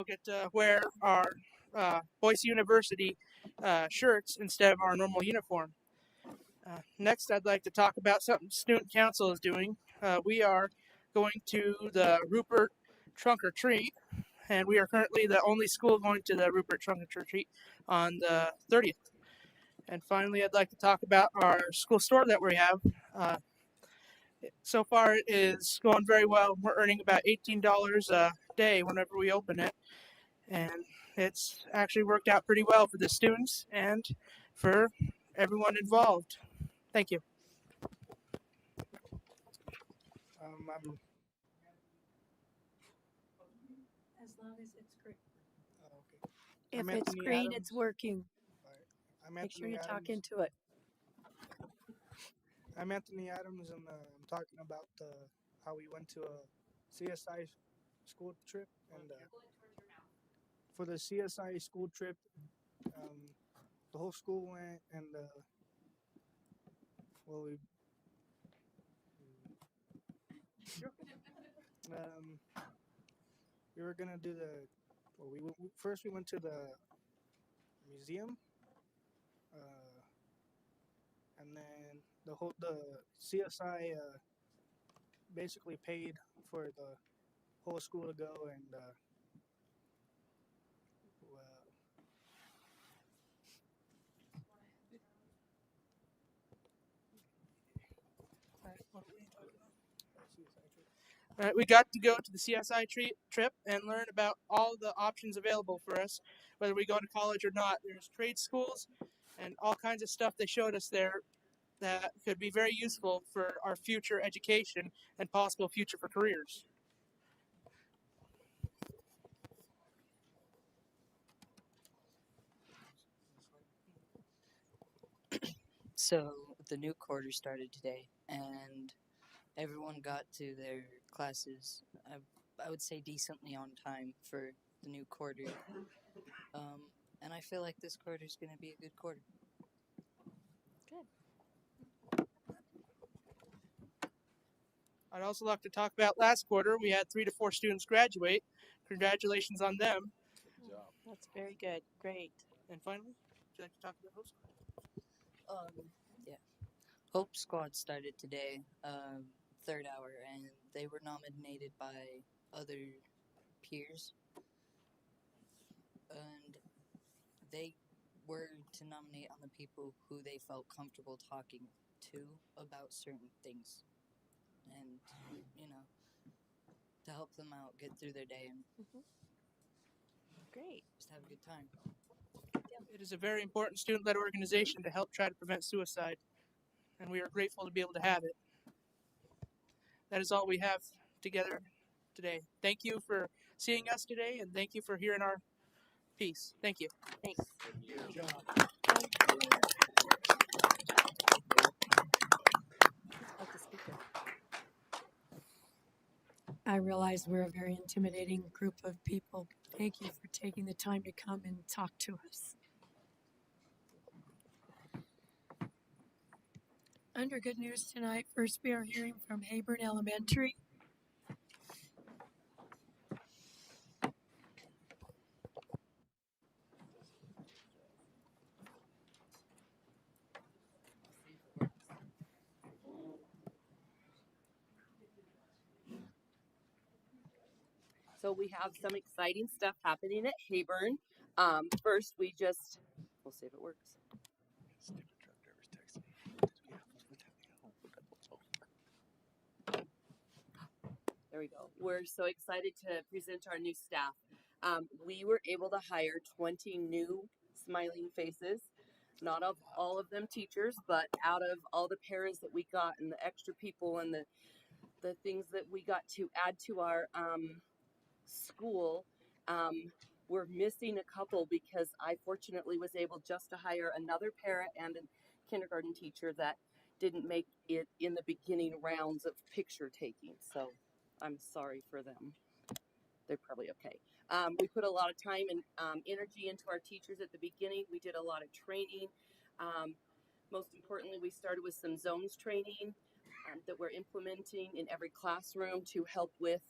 get to wear our Boise University shirts instead of our normal uniform. Next, I'd like to talk about something Student Council is doing. We are going to the Rupert Trunk or Treat, and we are currently the only school going to the Rupert Trunk or Treat on the 30th. And finally, I'd like to talk about our school store that we have. So far, it is going very well. We're earning about $18 a day whenever we open it, and it's actually worked out pretty well for the students and for everyone involved. Thank you. I'm As long as it's green. okay. If I'm it's Anthony green, Adams. it's working. I'm Make sure Anthony you talk Adams. into it. I'm Anthony Adams, and I'm talking about how we went to a CSI school trip, and for the CSI school trip, the whole school went, and well, we were gonna do the. Well, first we went to the museum, and then the CSI basically paid for the whole school to go, and well, all right, we got to go to the CSI trip and learn about all the options available for us, whether we go to college or not. There's trade schools and all kinds of stuff they showed us there that could be very useful for our future education and possible future for careers. So the new quarter started today, and everyone got to their classes. I would say decently on time for the new quarter, and I feel like this quarter is going to be a good quarter. Good. I'd also like to talk about last quarter. We had 3 to 4 students graduate. Congratulations on them. Good job. That's very good. Great. And finally, would you like to talk about Hope Squad? Yeah. Hope Squad started today, third hour, and they were nominated by other peers, and they were to nominate on the people who they felt comfortable talking to about certain things, and to help them out get through their day and Great. just have a good time. It is a very important student-led organization to help try to prevent suicide, and we are grateful to be able to have it. That is all we have together today. Thank you for seeing us today, and thank you for hearing our piece. Thank you. Thanks. Good job. Like the speaker. I realize we're a very intimidating group of people. Thank you for taking the time to come and talk to us. Under good news tonight, first we are hearing from Hayburn Elementary. So we have some exciting stuff happening at Hayburn. First, we'll see if it works. There we go. We're so excited to present our new staff. We were able to hire 20 new smiling faces. Not of all of them teachers, but out of all the paras that we got and the extra people and the things that we got to add to our school, we're missing a couple because I fortunately was able just to hire another para and a kindergarten teacher that didn't make it in the beginning rounds of picture taking. So I'm sorry for them. They're probably okay. We put a lot of time and energy into our teachers at the beginning. We did a lot of training. Most importantly, we started with some zones training that we're implementing in every classroom to help with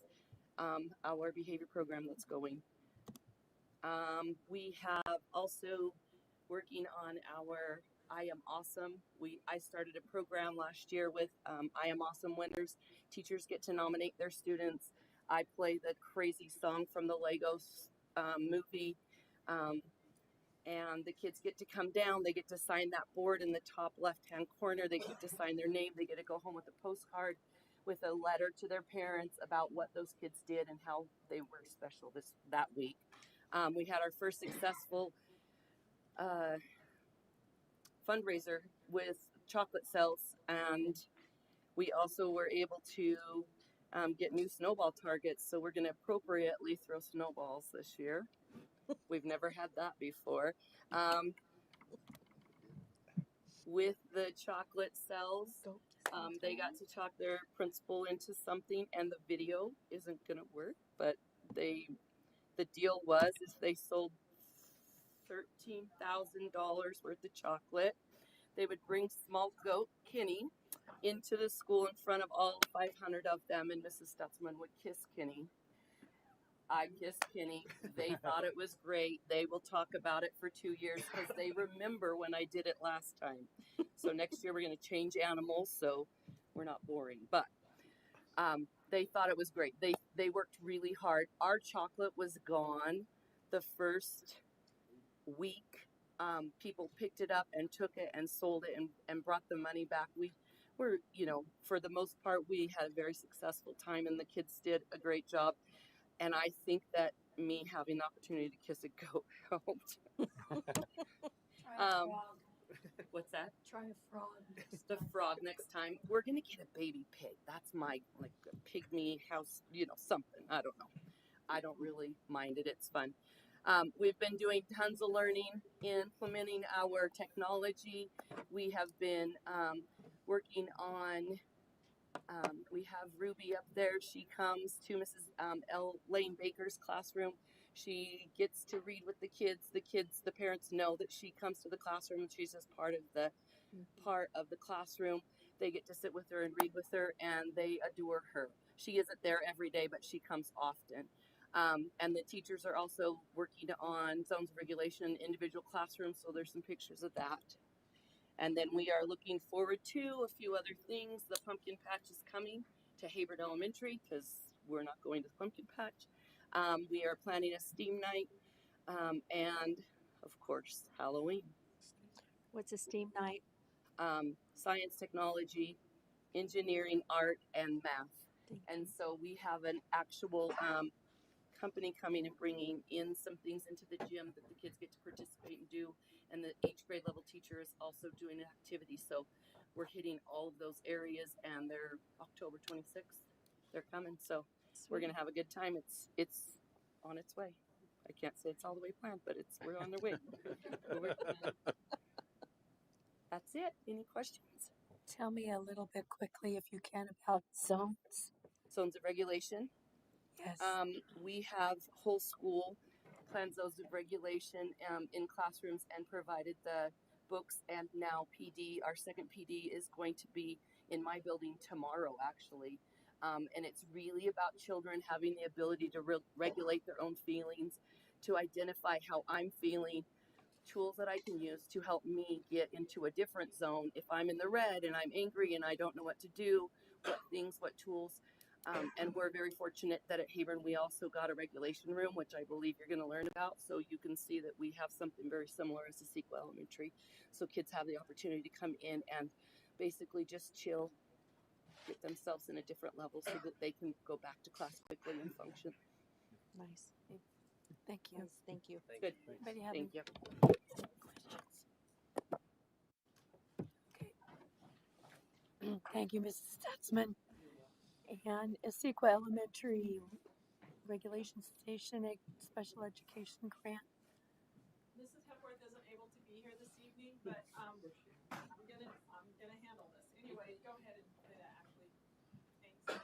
our behavior program that's going. We have also working on our I Am Awesome. I started a program last year with I Am Awesome winners. Teachers get to nominate their students. I play the crazy song from the Legos movie. And the kids get to come down. They get to sign that board in the top left-hand corner. They get to sign their name. They get to go home with a postcard with a letter to their parents about what those kids did and how they were special that week. We had our first successful fundraiser with chocolate sales, and we also were able to get new snowball targets. So we're going to appropriately throw snowballs this year. We've never had that before. With the chocolate cells, they got to talk their principal into something, and the video isn't going to work, but the deal was is they sold $13,000 worth of chocolate. They would bring small goat Kenny into the school in front of all 500 of them, and Mrs. Stutzman would kiss Kenny. I kissed Kenny. They thought it was great. They will talk about it for 2 years because they remember when I did it last time. So next year we're going to change animals so we're not boring. But they thought it was great. They worked really hard. Our chocolate was gone the first week. People picked it up and took it and sold it and brought the money back. We were, for the most part, we had a very successful time and the kids did a great job. And I think that me having the opportunity to kiss a goat helped. Try a frog. What's that? Try a frog. The frog next time. We're going to get a baby pig. That's my, like, a pygmy house, something. I don't know. I don't really mind it. It's fun. We've been doing tons of learning, implementing our technology. We have been working on, we have Ruby up there. She comes to Mrs. Lane Baker's classroom. She gets to read with the kids. The parents know that she comes to the classroom and she's just part of the classroom. They get to sit with her and read with her, and they adore her. She isn't there every day, but she comes often. And the teachers are also working on zones of regulation, individual classrooms, so there's some pictures of that. And then we are looking forward to a few other things. The pumpkin patch is coming to Hayburn Elementary because we're not going to the pumpkin patch. We are planning a STEAM night and, of course, Halloween. What's a STEAM night? Science, technology, engineering, art, and math. And so we have an actual company coming and bringing in some things into the gym that the kids get to participate and do. And the 8th grade level teacher is also doing an activity. So we're hitting all of those areas, and they're October 26th. They're coming. So we're going to have a good time. It's on its way. I can't say it's all the way planned, but we're on the way. That's it. Any questions? Tell me a little bit quickly, if you can, about zones. Zones of regulation. Yes. We have whole school plan zones of regulation in classrooms and provided the books, and now PD, our second PD, is going to be in my building tomorrow, actually. And it's really about children having the ability to regulate their own feelings, to identify how I'm feeling, tools that I can use to help me get into a different zone. If I'm in the red and I'm angry and I don't know what to do, what tools. And we're very fortunate that at Hayburn we also got a regulation room, which I believe you're going to learn about. So you can see that we have something very similar as a Sequel Elementary. So kids have the opportunity to come in and basically just chill, get themselves in a different level so that they can go back to class quickly and function. Nice. Thank you. Nice, thank you. Good. Anybody have Thank you. Okay. Thank you, Mrs. Stutzman. And Sequa Elementary Regulation Station Special Education Grant. Mrs. Hepworth isn't able to be here this evening, but I'm gonna handle this. Anyway, go ahead and play that, Ashley. Thanks.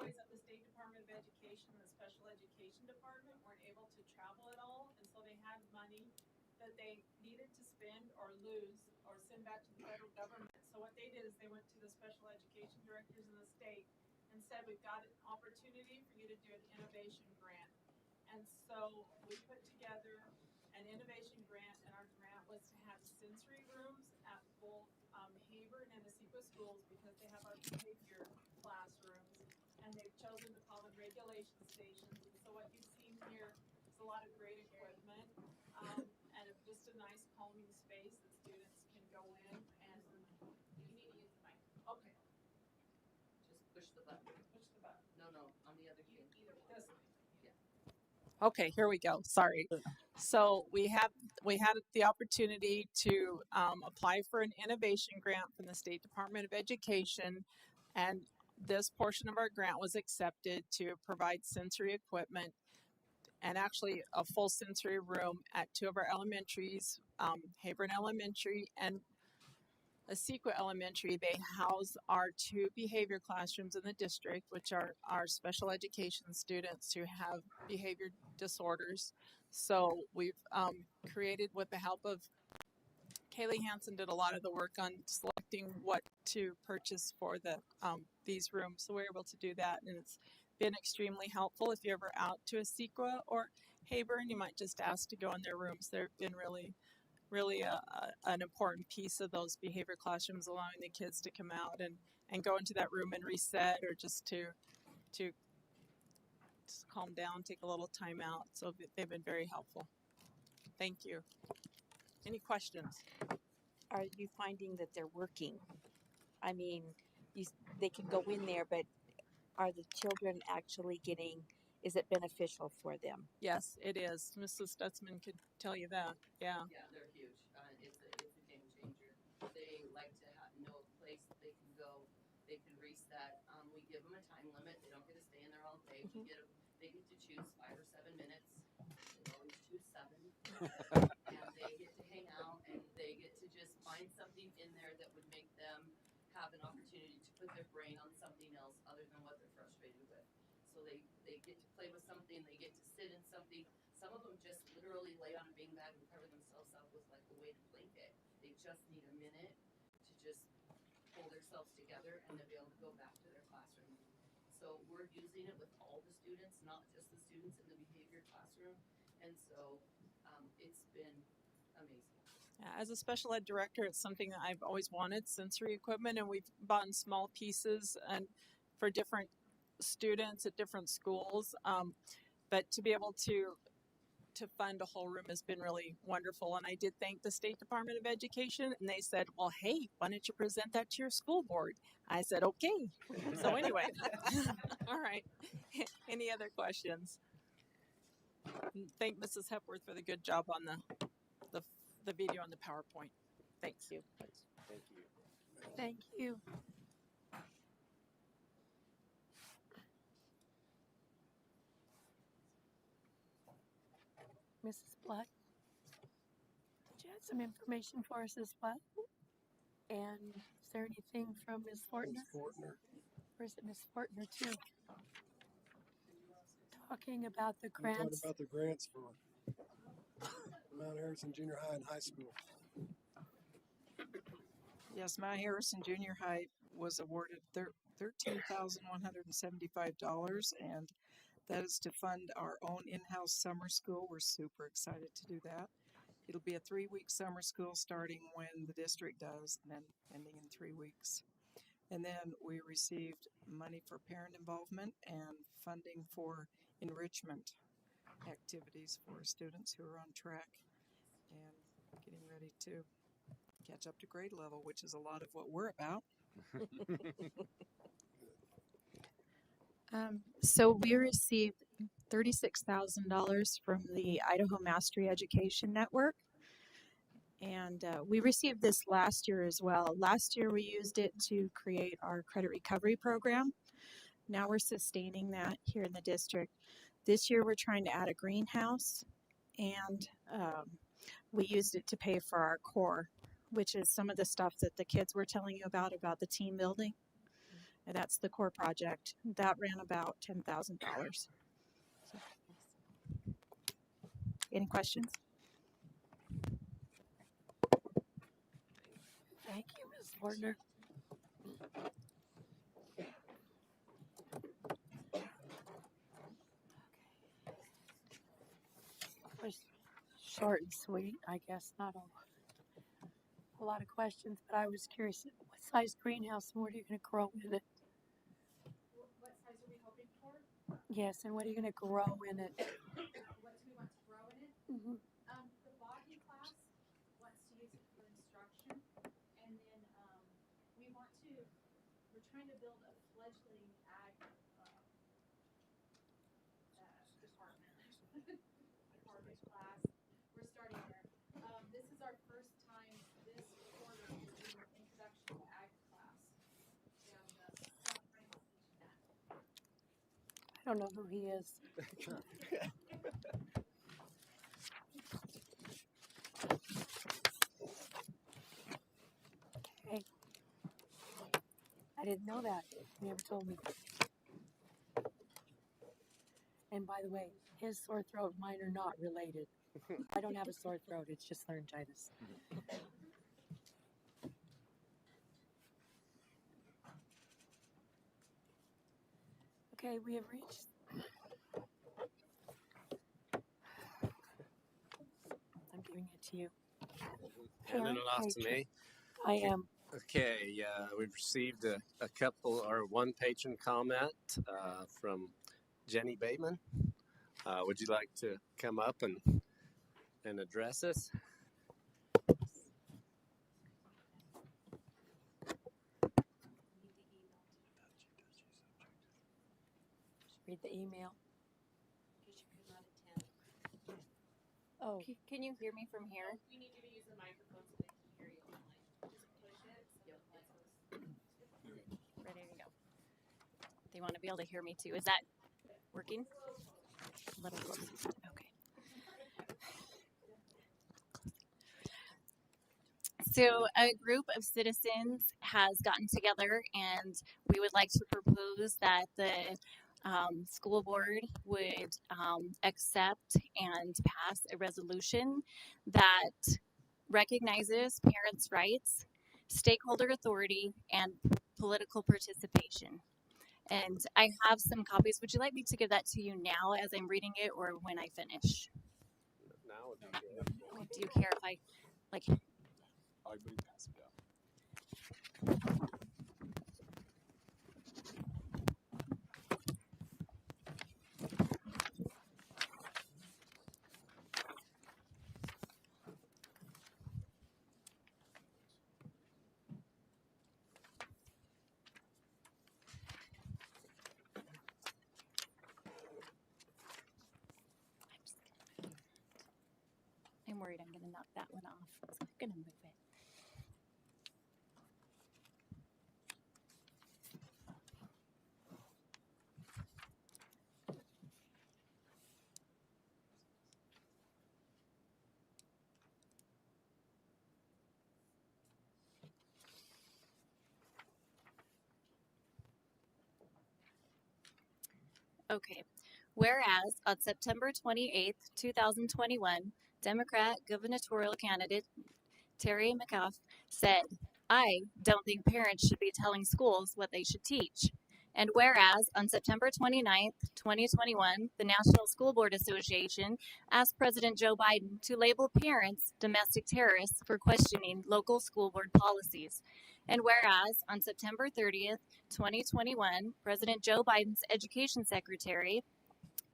employees at the State Department of Education and the Special Education Department weren't able to travel at all, and so they had money that they needed to spend or lose or send back to the federal government. So what they did is they went to the special education directors in the state and said, we've got an opportunity for you to do an innovation grant. And so we put together an innovation grant, and our grant was to have sensory rooms at both Hayburn and Asequa schools because they have our behavior classrooms, and they've chosen to call them regulation stations. And so what you've seen here is a lot of great equipment, and just a nice calming space that students can go in and. You need to use the mic. Okay. Just push the button. Push the button. No, on the other thing. Either one. This one. Okay, here we go. Sorry. So we had the opportunity to apply for an innovation grant from the State Department of Education, and this portion of our grant was accepted to provide sensory equipment and actually a full sensory room at two of our elementaries, Hayburn Elementary and Asequa Elementary. They house our two behavior classrooms in the district, which are our special education students who have behavior disorders. So we've created, with the help of Kaylee Hansen, did a lot of the work on selecting what to purchase for the these rooms. So we're able to do that, and it's been extremely helpful. If you're ever out to Asequa or Hayburn, you might just ask to go in their rooms. They've been really an important piece of those behavior classrooms, allowing the kids to come out and go into that room and reset, or just to calm down, take a little time out. So they've been very helpful. Thank you. Any questions? Are you finding that they're working? I mean, they can go in there, but are the children actually getting, is it beneficial for them? Yes, it is. Mrs. Stutzman could tell you that. Yeah. Yeah, they're huge. It's a game changer. They like to know a place that they can go. They can reset. We give them a time limit. They don't get to stay in there all day. They get to choose 5 or 7 minutes. They always choose 7. And they get to hang out, and they get to just find something in there that would make them have an opportunity to put their brain on something else other than what they're frustrated with. So they get to play with something. They get to sit in something. Some of them just literally lay on a beanbag and cover themselves up with like a weighted blanket. They just need a minute to just pull themselves together and then be able to go back to their classroom. So we're using it with all the students, not just the students in the behavior classroom. And so it's been amazing. As a special ed director, it's something that I've always wanted, sensory equipment, and we've bought in small pieces and for different students at different schools. But to be able to fund a whole room has been really wonderful. And I did thank the State Department of Education, and they said, well, hey, why don't you present that to your school board? I said, okay. So anyway, all right. Any other questions? Thank Mrs. Hepworth for the good job on the video and the PowerPoint. Thanks. Thank you. Thank you. Mrs. Black, did you have some information for us as well? And is there anything from Ms. Fortner? Or is it Ms. Fortner too? Talking about the We're talking grants. about the grants for Mount Harrison Junior High and High School. Yes, Mount Harrison Junior High was awarded $13,175, and that is to fund our own in-house summer school. We're super excited to do that. It'll be a 3-week summer school starting when the district does, and then ending in 3 weeks. And then we received money for parent involvement and funding for enrichment activities for students who are on track and getting ready to catch up to grade level, which is a lot of what we're about. So we received $36,000 from the Idaho Mastery Education Network. And we received this last year as well. Last year we used it to create our credit recovery program. Now we're sustaining that here in the district. This year we're trying to add a greenhouse, and we used it to pay for our core, which is some of the stuff that the kids were telling you about the team building. And that's the core project. That ran about $10,000. So, any questions? Thank you, Ms. Fortner. Was short and sweet, I guess. Not a lot of questions, but I was curious. What size greenhouse more are you going to grow in it? What size are we hoping for? Yes, and what are you going to grow in it? What do we want to grow in it? Mm-hmm. The botany class wants to use it for instruction, and then we're trying to build a fledgling ag department class. We're starting there. This is our first time this quarter we're doing an introduction to ag class, and Frank's teaching that. I don't know who he is. Okay. I didn't know that. He never told me. And by the way, his sore throat and mine are not related. I don't have a sore throat. It's just laryngitis. Okay, we have reached. I'm giving it to you. Handing it off to me. I am. Okay, we've received a couple or one patron comment from Jenny Bateman. Would you like to come up and address us? Read the email. Because you could not attend. Oh, Can you hear me from here? We need you to use the microphone so they can hear you. Like, just push it. Ready to go. They want to be able to hear me too. Is that working? A little closer. Okay. So a group of citizens has gotten together and we would like to propose that the school board would accept and pass a resolution that recognizes parents' rights, stakeholder authority, and political participation. And I have some copies. Would you like me to give that to you now as I'm reading it or when I finish? Now would be good. Do you care if I, like, I believe pass it down. I'm worried I'm going to knock that one off. So I'm going to move it. Okay. Whereas on September 28th, 2021, Democrat gubernatorial candidate Terry McAuliffe said, "I don't think parents should be telling schools what they should teach." And whereas on September 29th, 2021, the National School Board Association asked President Joe Biden to label parents domestic terrorists for questioning local school board policies. And whereas on September 30th, 2021, President Joe Biden's education secretary,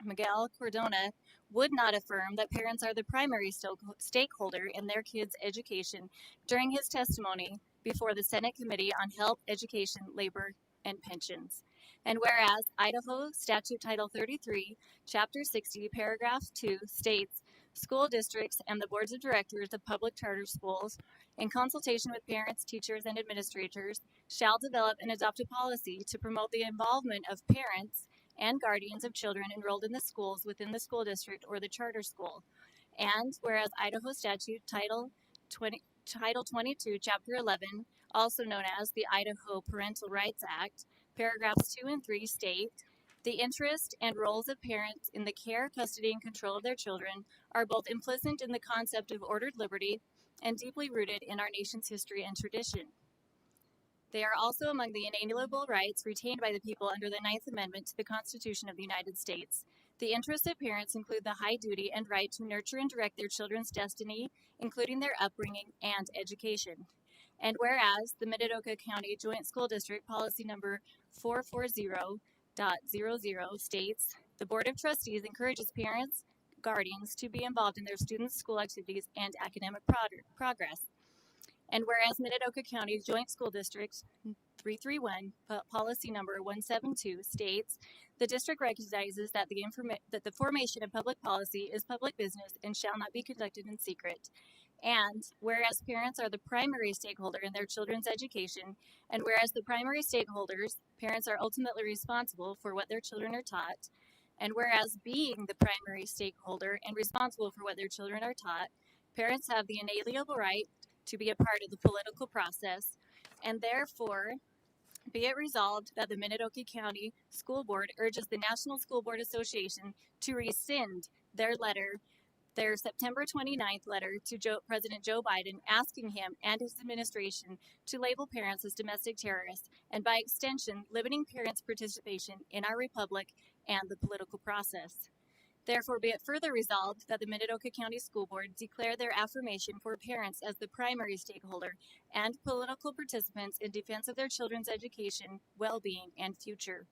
Miguel Cardona, would not affirm that parents are the primary stakeholder in their kids' education during his testimony before the Senate Committee on Health, Education, Labor, and Pensions. And whereas Idaho Statute Title 33, Chapter 60, Paragraph 2 states, school districts and the boards of directors of public charter schools, in consultation with parents, teachers, and administrators, shall develop and adopt a policy to promote the involvement of parents and guardians of children enrolled in the schools within the school district or the charter school. And whereas Idaho Statute Title 22, Chapter 11, also known as the Idaho Parental Rights Act, Paragraphs 2 and 3 state, the interest and roles of parents in the care, custody, and control of their children are both implicit in the concept of ordered liberty and deeply rooted in our nation's history and tradition. They are also among the inalienable rights retained by the people under the Ninth Amendment to the Constitution of the United States. The interests of parents include the high duty and right to nurture and direct their children's destiny, including their upbringing and education. And whereas the Minidoka County Joint School District Policy Number 440.00 states, the Board of Trustees encourages parents, guardians to be involved in their students' school activities and academic progress. And whereas Minidoka County Joint School District 331 Policy Number 172 states, the district recognizes that the formation of public policy is public business and shall not be conducted in secret. And whereas parents are the primary stakeholder in their children's education, and whereas the primary stakeholders, parents are ultimately responsible for what their children are taught, and whereas being the primary stakeholder and responsible for what their children are taught, parents have the inalienable right to be a part of the political process, and therefore be it resolved that the Minidoka County School Board urges the National School Board Association to rescind their September 29th letter to President Joe Biden, asking him and his administration to label parents as domestic terrorists, and by extension, limiting parents' participation in our republic and the political process. Therefore, be it further resolved that the Minidoka County School Board declare their affirmation for parents as the primary stakeholder and political participants in defense of their children's education, well-being, and future.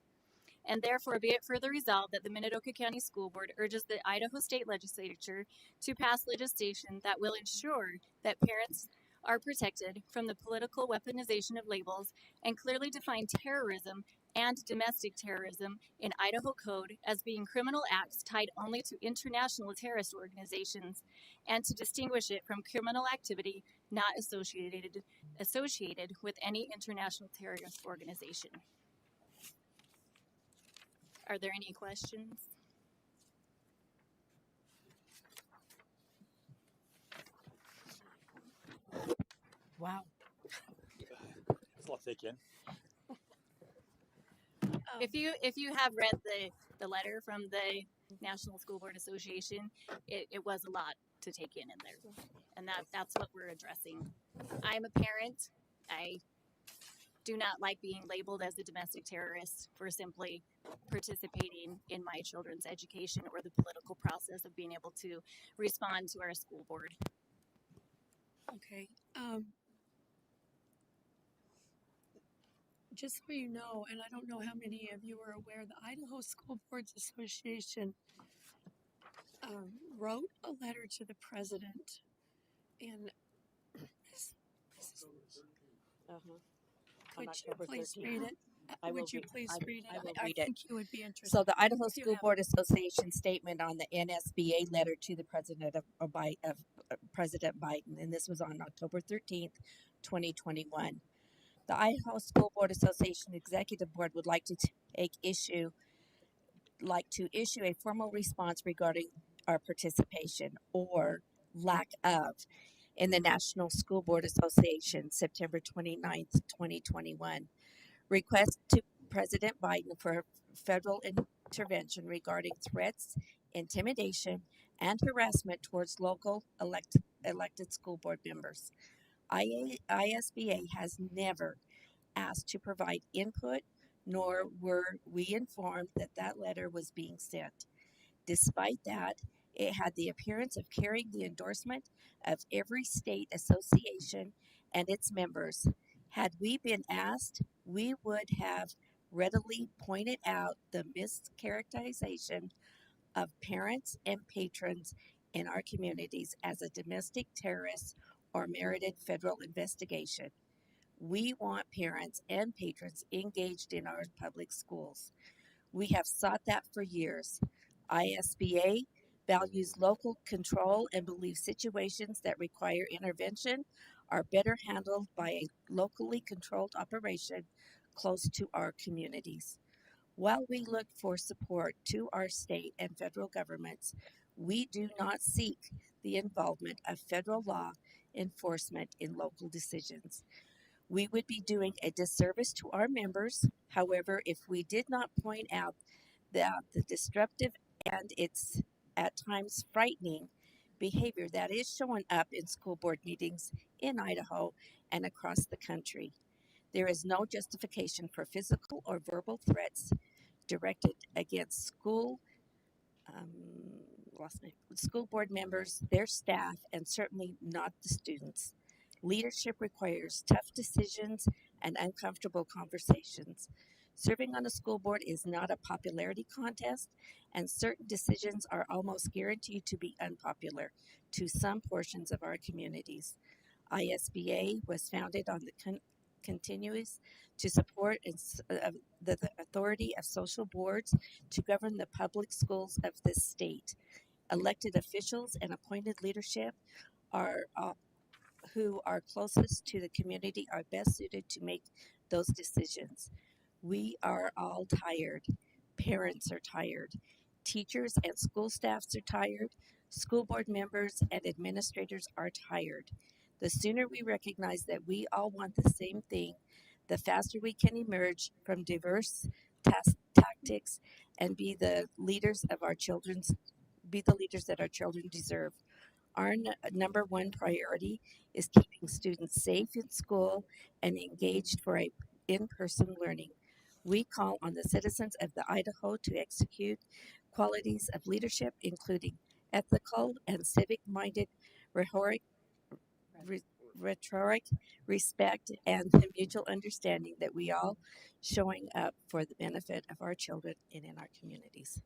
And therefore, be it further resolved that the Minidoka County School Board urges the Idaho State Legislature to pass legislation that will ensure that parents are protected from the political weaponization of labels and clearly define terrorism and domestic terrorism in Idaho Code as being criminal acts tied only to international terrorist organizations, and to distinguish it from criminal activity not associated with any international terrorist organization. Are there any questions? Wow. It's a lot to take in. If you have read the letter from the National School Board Association, it was a lot to take in there, and that's what we're addressing. I'm a parent. I do not like being labeled as a domestic terrorist for simply participating in my children's education or the political process of being able to respond to our school board. Okay. Just so you know, and I don't know how many of you are aware, the Idaho School Boards Association wrote a letter to the president, and could you please read it? Would you please read it? I will I read it. think you would be interested. So the Idaho If you School have Board Association statement on the NSBA letter to the President of President Biden, and this was on October 13th, 2021. The Idaho School Board Association Executive Board would like to issue a formal response regarding our participation or lack of in the National School Board Association, September 29th, 2021. Request to President Biden for federal intervention regarding threats, intimidation, and harassment towards local elected school board members. ISBA has never asked to provide input, nor were we informed that letter was being sent. Despite that, it had the appearance of carrying the endorsement of every state association and its members. Had we been asked, we would have readily pointed out the mischaracterization of parents and patrons in our communities as a domestic terrorist or merited federal investigation. We want parents and patrons engaged in our public schools. We have sought that for years. ISBA values local control and believes situations that require intervention are better handled by a locally controlled operation close to our communities. While we look for support to our state and federal governments, we do not seek the involvement of federal law enforcement in local decisions. We would be doing a disservice to our members, however, if we did not point out that the disruptive and its at times frightening behavior that is showing up in school board meetings in Idaho and across the country. There is no justification for physical or verbal threats directed against um, school board members, their staff, and certainly not the students. Leadership requires tough decisions and uncomfortable conversations. Serving on a school board is not a popularity contest, and certain decisions are almost guaranteed to be unpopular to some portions of our communities. ISBA was founded on the continuous to support the authority of social boards to govern the public schools of this state. Elected officials and appointed leadership are who are closest to the community are best suited to make those decisions. We are all tired. Parents are tired. Teachers and school staffs are tired. School board members and administrators are tired. The sooner we recognize that we all want the same thing, the faster we can emerge from diverse tactics and be the leaders that our children deserve. Our number one priority is keeping students safe in school and engaged for in-person learning. We call on the citizens of the Idaho to execute qualities of leadership, including ethical and civic-minded rhetoric, respect, and the mutual understanding that we all showing up for the benefit of our children and in our communities.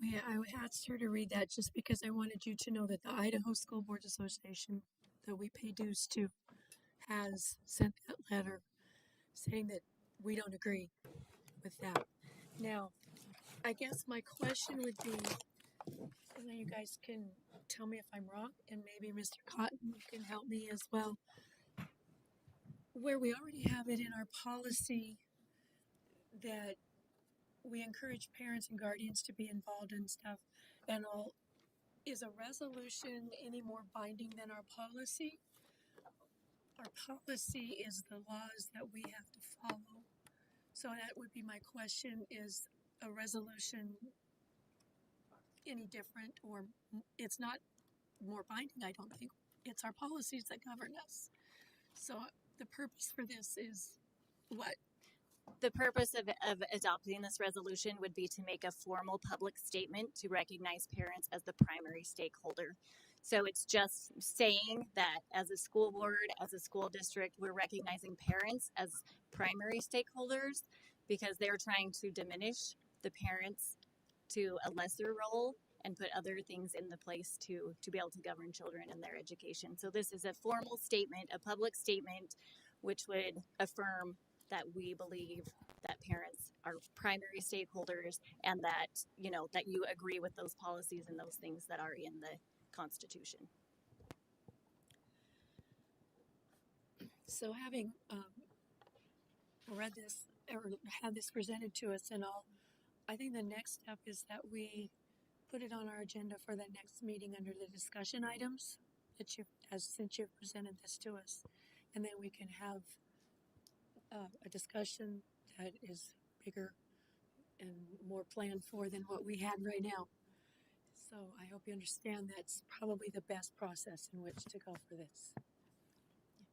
Yeah, I asked her to read that just because I wanted you to know that the Idaho School Board Association that we pay dues to has sent that letter saying that we don't agree with that. Now, I guess my question would be, and then you guys can tell me if I'm wrong, and maybe Mr. Cotton, you can help me as well. Where we already have it in our policy that we encourage parents and guardians to be involved in stuff and all, is a resolution any more binding than our policy? Our policy is the laws that we have to follow. So that would be my question, is a resolution any different, or it's not more binding, I don't think. It's our policies that govern us. So the purpose for this is what? The purpose of adopting this resolution would be to make a formal public statement to recognize parents as the primary stakeholder. So it's just saying that as a school board, as a school district, we're recognizing parents as primary stakeholders because they're trying to diminish the parents to a lesser role and put other things in the place to be able to govern children and their education. So this is a formal statement, a public statement, which would affirm that we believe that parents are primary stakeholders and that, you know, that you agree with those policies and those things that are in the Constitution. So having read this or had this presented to us and all, I think the next step is that we put it on our agenda for the next meeting under the discussion items that since you've presented this to us, and then we can have a discussion that is bigger and more planned for than what we had right now. So I hope you understand that's probably the best process in which to go for this.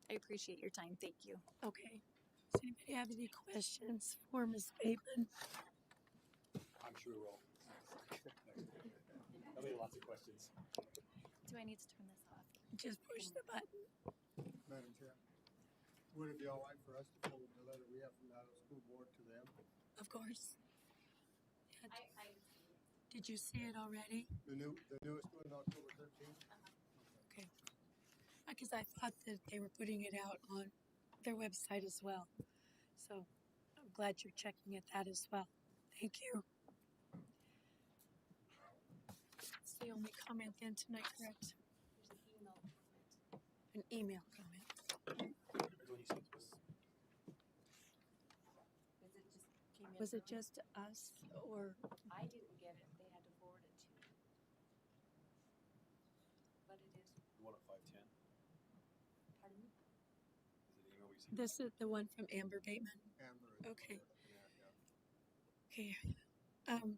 I appreciate your time. Thank you. Okay. Does anybody have any questions for Ms. Bateman? I'm sure we'll. There'll be lots of questions. Do I need to turn this off? Just push the button. Madam Chair, would it be all right for us to forward the letter we have from the Idaho School Board to them? Of course. Did you see it already? The newest one, October 13th? Okay. Because I thought that they were putting it out on their website as well. So I'm glad you're checking at that as well. Thank you. It's the only comment then tonight, correct? An email comment. Was it just us or? I didn't get it. They had to forward it to me. But it is. The one at 510. Pardon me? This is the one from Amber Bateman. Amber. Okay. Yeah, yeah. Okay.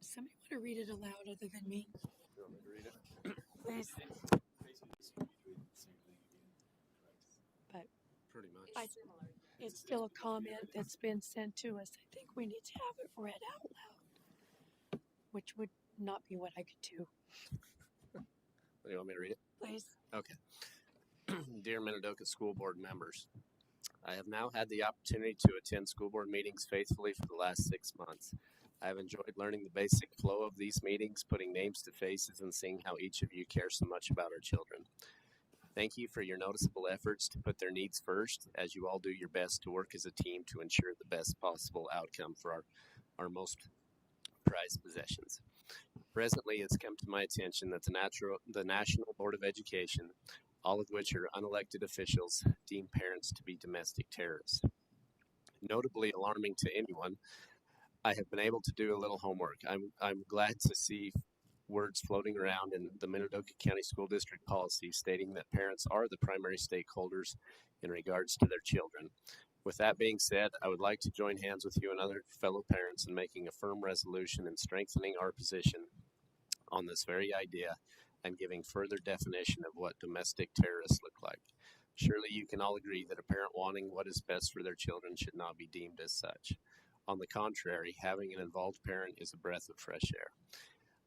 Somebody want to read it aloud other than me? You want me to read it? Please. But Pretty much. it's still a comment that's been sent to us. I think we need to have it read out loud, which would not be what I could do. You want me to read it? Please. Okay. Dear Minidoka School Board members, I have now had the opportunity to attend school board meetings faithfully for the last 6 months. I have enjoyed learning the basic flow of these meetings, putting names to faces, and seeing how each of you care so much about our children. Thank you for your noticeable efforts to put their needs first, as you all do your best to work as a team to ensure the best possible outcome for our most prized possessions. Presently, it's come to my attention that the National Board of Education, all of which are unelected officials, deem parents to be domestic terrorists. Notably alarming to anyone, I have been able to do a little homework. I'm glad to see words floating around in the Minidoka County School District policy stating that parents are the primary stakeholders in regards to their children. With that being said, I would like to join hands with you and other fellow parents in making a firm resolution and strengthening our position on this very idea and giving further definition of what domestic terrorists look like. Surely you can all agree that a parent wanting what is best for their children should not be deemed as such. On the contrary, having an involved parent is a breath of fresh air.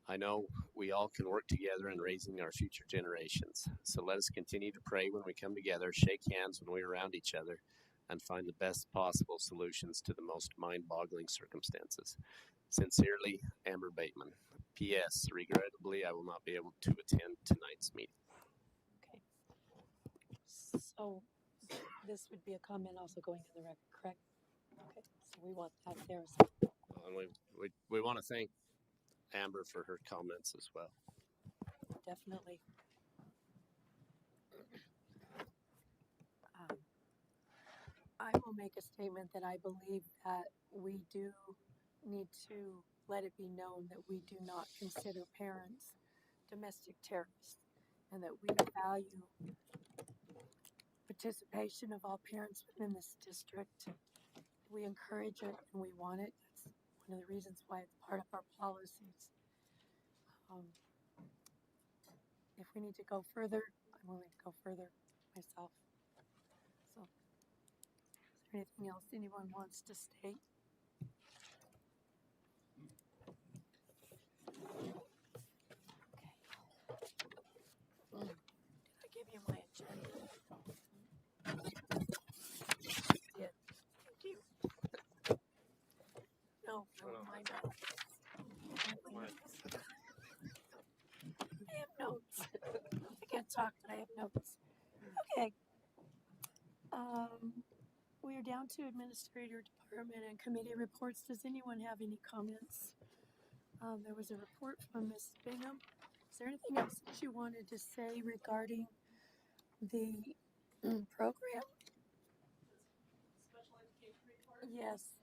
I know we all can work together in raising our future generations, so let us continue to pray when we come together, shake hands when we're around each other, and find the best possible solutions to the most mind-boggling circumstances. Sincerely, Amber Bateman. P.S. Regrettably, I will not be able to attend tonight's meeting. Okay. So this would be a comment also going in the record, correct? Okay. So we want that there as well. And we want to thank Amber for her comments as well. Definitely. I will make a statement that I believe that we do need to let it be known that we do not consider parents domestic terrorists and that we value participation of all parents within this district. We encourage it and we want it. That's one of the reasons why it's part of our policies. If we need to go further, I'm willing to go further myself. So, is there anything else anyone wants to state? Okay. Did I give you my agenda? Yeah. Thank you. No, my notes. I have notes. I can't talk, but I have notes. Okay. We are down to administrator department and committee reports. Does anyone have any comments? There was a report from Ms. Bingham. Is there anything else that you wanted to say regarding the program? Special education report? Yes.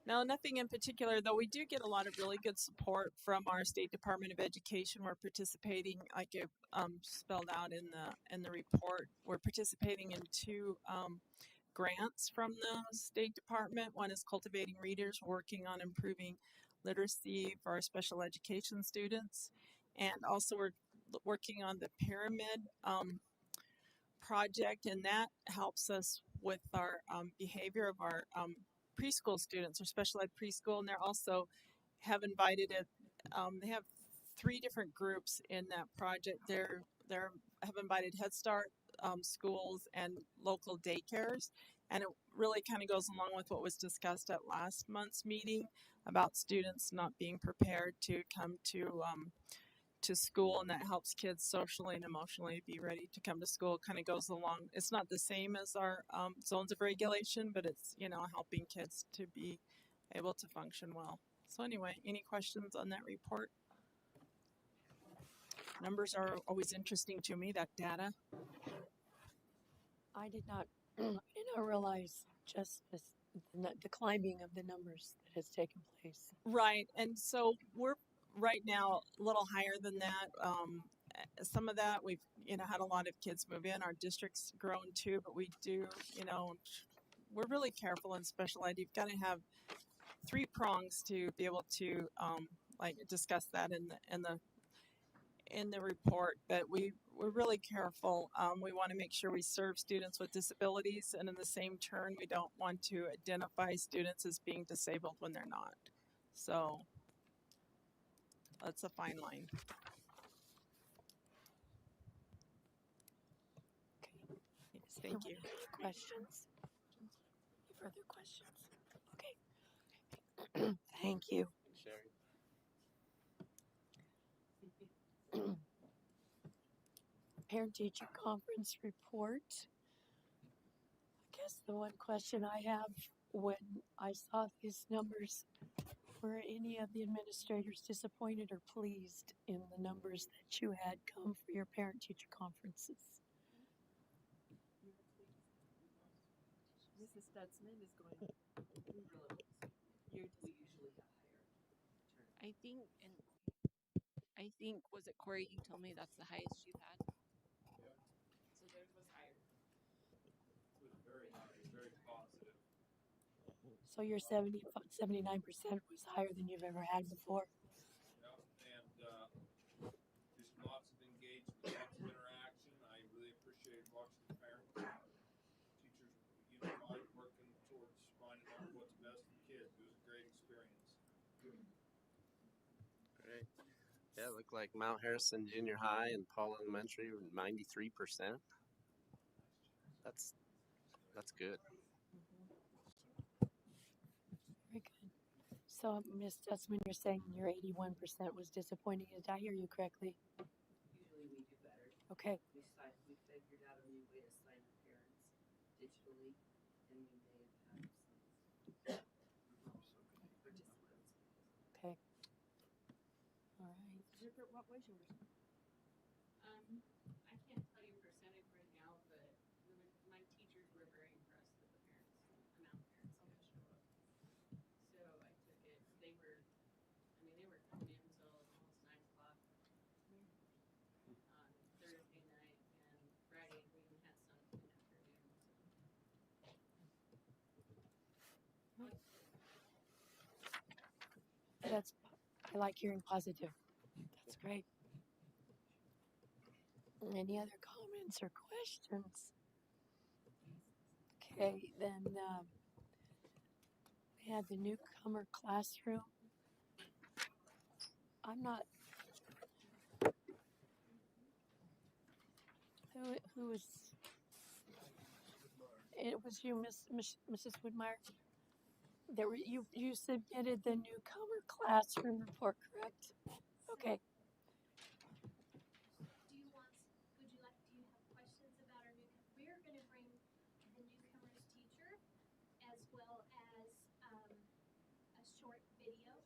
No, nothing in particular, though we do get a lot of really good support from our State Department of Education. We're participating, like it spelled out in the report, we're participating in 2 grants from the State Department. One is Cultivating Readers, working on improving literacy for our special education students. And also we're working on the Pyramid project, and that helps us with our behavior of our preschool students or special ed preschool. And they're also have invited it. They have 3 different groups in that project. They're have invited Head Start schools and local daycares, and it really kind of goes along with what was discussed at last month's meeting about students not being prepared to come to school, and that helps kids socially and emotionally be ready to come to school. Kind of goes along. It's not the same as our zones of regulation, but it's helping kids to be able to function well. So anyway, any questions on that report? Numbers are always interesting to me, that data. I did not realize just the climbing of the numbers that has taken place. Right, and so we're right now a little higher than that. some of that we've had a lot of kids move in. Our district's grown too, but we do we're really careful in special ed. You've got to have three prongs to be able to like discuss that in the report. But we're really careful. We want to make sure we serve students with disabilities, and in the same turn, we don't want to identify students as being disabled when they're not. So that's a fine line. Thank you. Questions? Further questions? Okay. Thank you. Sherry. Parent-teacher conference report. I guess the one question I have when I saw these numbers, were any of the administrators disappointed or pleased in the numbers that you had come for your parent-teacher conferences? Mrs. Stutzman is going. We usually have higher turnout. I think was it Corey? You told me that's the highest you've had. Yep. So theirs was higher. It was very high, very positive. So your 79% was higher than you've ever had before? Yep. And just lots of engagement, lots of interaction. I really appreciate watching the parents, teachers unified, working towards finding out what's best for kids. It was a great experience. Great. Yeah, it looked like Mount Harrison Junior High and Paul Elementary were 93%. That's good. Very good. So, Ms. Stutzman, you're saying your 81% was disappointing. Did I hear you correctly? Usually we do better. Okay. We figured out a new way to sign up parents digitally, and we may have had some participants. Okay. All right. Jennifer, what was yours? I can't tell you percentage right now, but my teachers were very impressed with the amount of parents that show up. So I took it. They were coming in till almost 9 o'clock on Thursday night, and Friday we even had some in the afternoon. I like hearing positive. That's great. Any other comments or questions? Okay, then we had the Newcomer Classroom. I'm not. Who was? It was you, Mrs. Woodmeyer. You submitted the Newcomer Classroom report, correct? Okay. Do you have questions about our newcomer? We're going to bring the newcomer's teacher as well as a short video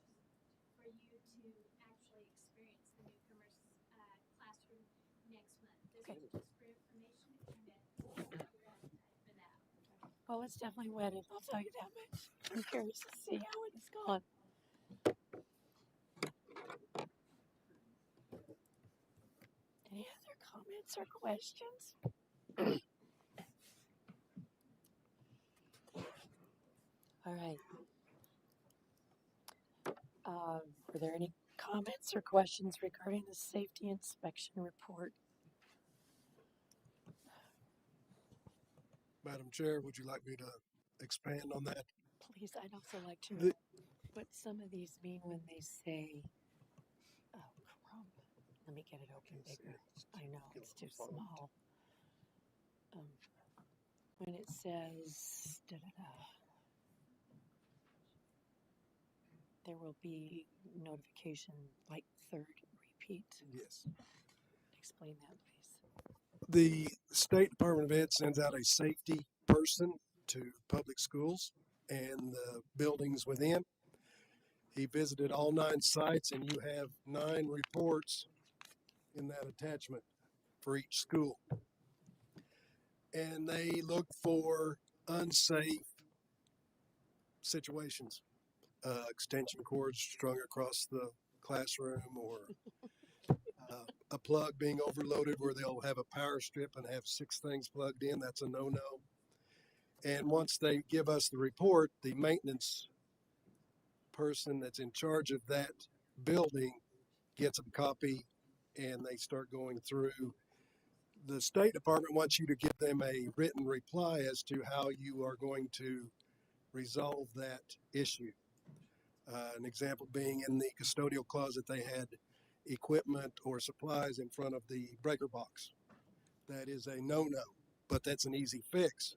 for you to actually experience the newcomer's classroom next month. This is just for information to kind of set your appetite for that. Oh, it's definitely wetted. I'll tell you that much. I'm curious to see how it's gone. Any other comments or questions? All right. Were there any comments or questions regarding the safety inspection report? Madam Chair, would you like me to expand on that? Please, I'd also like to know what some of these mean when they say, oh, crumb. Let me get it open bigger. I know, it's too small. When it says, there will be notification like third repeat. Yes. Explain that, please. The State Department of Ed sends out a safety person to public schools and the buildings within. He visited all 9 sites, and you have 9 reports in that attachment for each school. And they look for unsafe situations, extension cords strung across the classroom, or a plug being overloaded where they'll have a power strip and have 6 things plugged in. That's a no-no. And once they give us the report, the maintenance person that's in charge of that building gets a copy and they start going through. The State Department wants you to give them a written reply as to how you are going to resolve that issue. An example being in the custodial closet, they had equipment or supplies in front of the breaker box. That is a no-no, but that's an easy fix.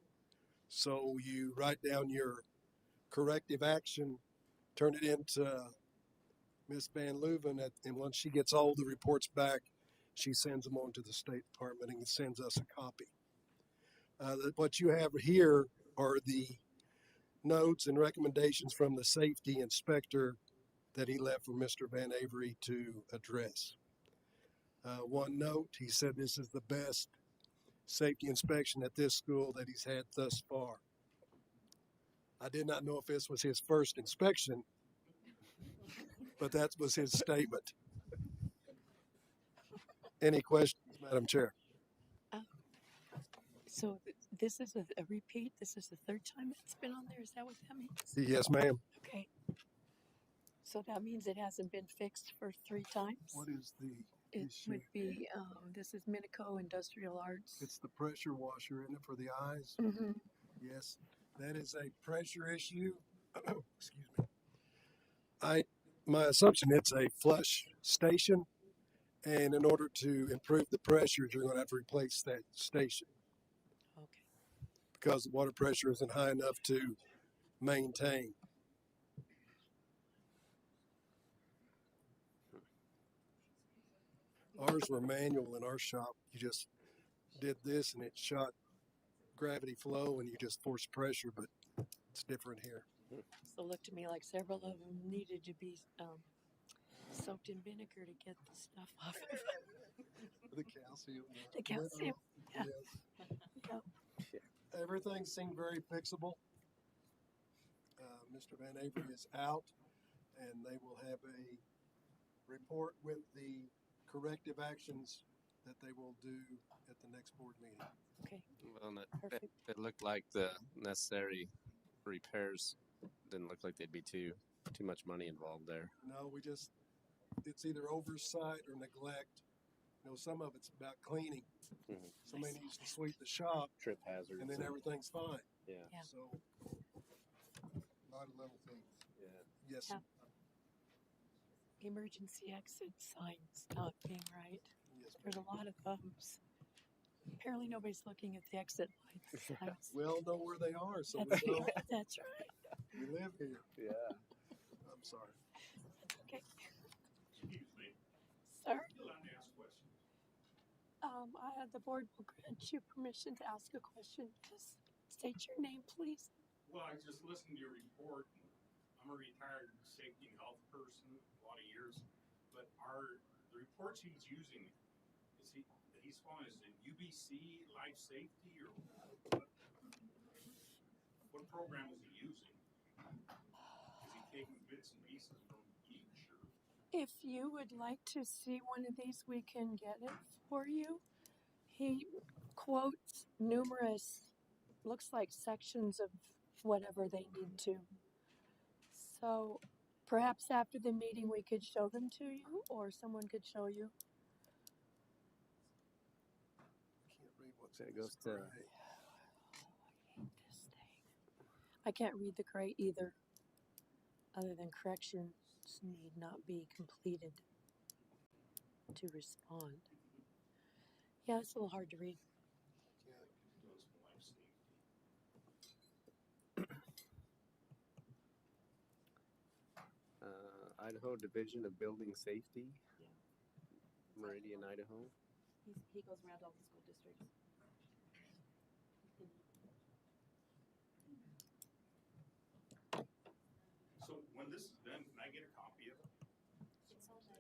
So you write down your corrective action, turn it into Miss Van Leuven, and once she gets all the reports back, she sends them on to the State Department and sends us a copy. What you have here are the notes and recommendations from the safety inspector that he left for Mr. Van Avery to address. One note, he said this is the best safety inspection at this school that he's had thus far. I did not know if this was his first inspection, but that was his statement. Any questions, Madam Chair? So this is a repeat? This is the third time it's been on there? Is that what that means? Yes, ma'am. Okay. So that means it hasn't been fixed for 3 times? What is the It issue? would be, this is Minico Industrial Arts. It's the pressure washer, isn't it, for the eyes? Mm-hmm. Yes, that is a pressure issue. Excuse me. My assumption, it's a flush station, and in order to improve the pressures, you're going to have to replace that station. Okay. Because the water pressure isn't high enough to maintain. Ours were manual in our shop. You just did this and it shot gravity flow and you just force pressure, but it's different here. So it looked to me like several of them needed to be soaked in vinegar to get the stuff off of it. The calcium. The calcium, yeah. Yep. Everything seemed very fixable. Mr. Van Avery is out, and they will have a report with the corrective actions that they will do at the next board meeting. Okay. Well, it looked like the necessary repairs didn't look like they'd be too much money involved there. No, it's either oversight or neglect. You know, some of it's about cleaning. Mm-hmm. Somebody needs to sweep the shop. Trip hazards. And then everything's fine. Yeah. So, a lot of little things. Yeah. Yes. Yeah. Emergency exit signs not being right. Yes, there's a lot of bumps. Apparently nobody's looking at the exit lights. We all know where they are, so that's, we know. That's right. We live here. Yeah. I'm sorry. That's okay. Excuse me. Sir? Let me ask a question. The board will grant you permission to ask a question. Just state your name, please. Well, I just listened to your report. I'm a retired safety and health person, a lot of years. But the reports he's using, he's following, is it UBC life safety or what program is he using? Is he taking bits and pieces from each? Or? If you would like to see one of these, we can get it for you. He quotes numerous, looks like sections of whatever they need to. So perhaps after the meeting we could show them to you, or someone could show you. Can't read what's it goes to. I hate this thing. I can't read the gray either. Other than corrections need not be completed to respond. Yeah, it's a little hard to read. Idaho Division of Building Safety, Meridian, Idaho. He goes around all the school districts. So when this is done, can I get a copy of it?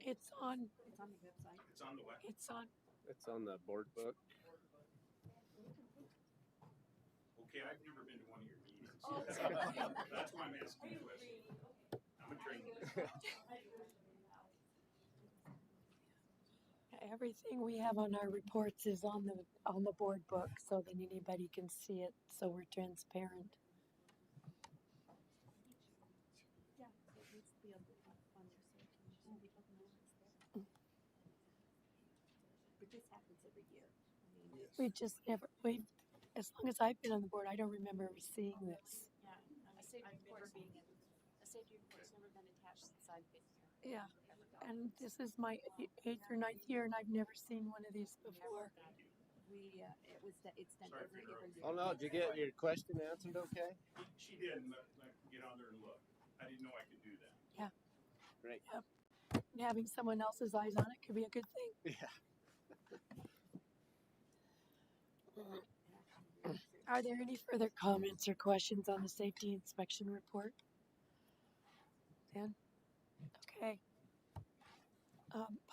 It's on. It's on the website. It's on the web. It's on the board book. Okay, I've never been to one of your meetings. That's why I'm asking you a question. I'm a trained. Everything we have on our reports is on the board book, so that anybody can see it. So we're transparent. Yeah, it needs to be on there so people know it's there. But this happens every year. I mean, We just never. As long as I've been on the board, I don't remember ever seeing this. Yeah, a safety report's never been attached since I've been here. Yeah, and this is my 8th or 9th year, and I've never seen one of these before. It's done every year. Oh no, did you get your question answered okay? She did, and let get on there and look. I didn't know I could do that. Yeah. Great. Yep. And having someone else's eyes on it could be a good thing. Yeah. Are there any further comments or questions on the safety inspection report? Dan? Okay.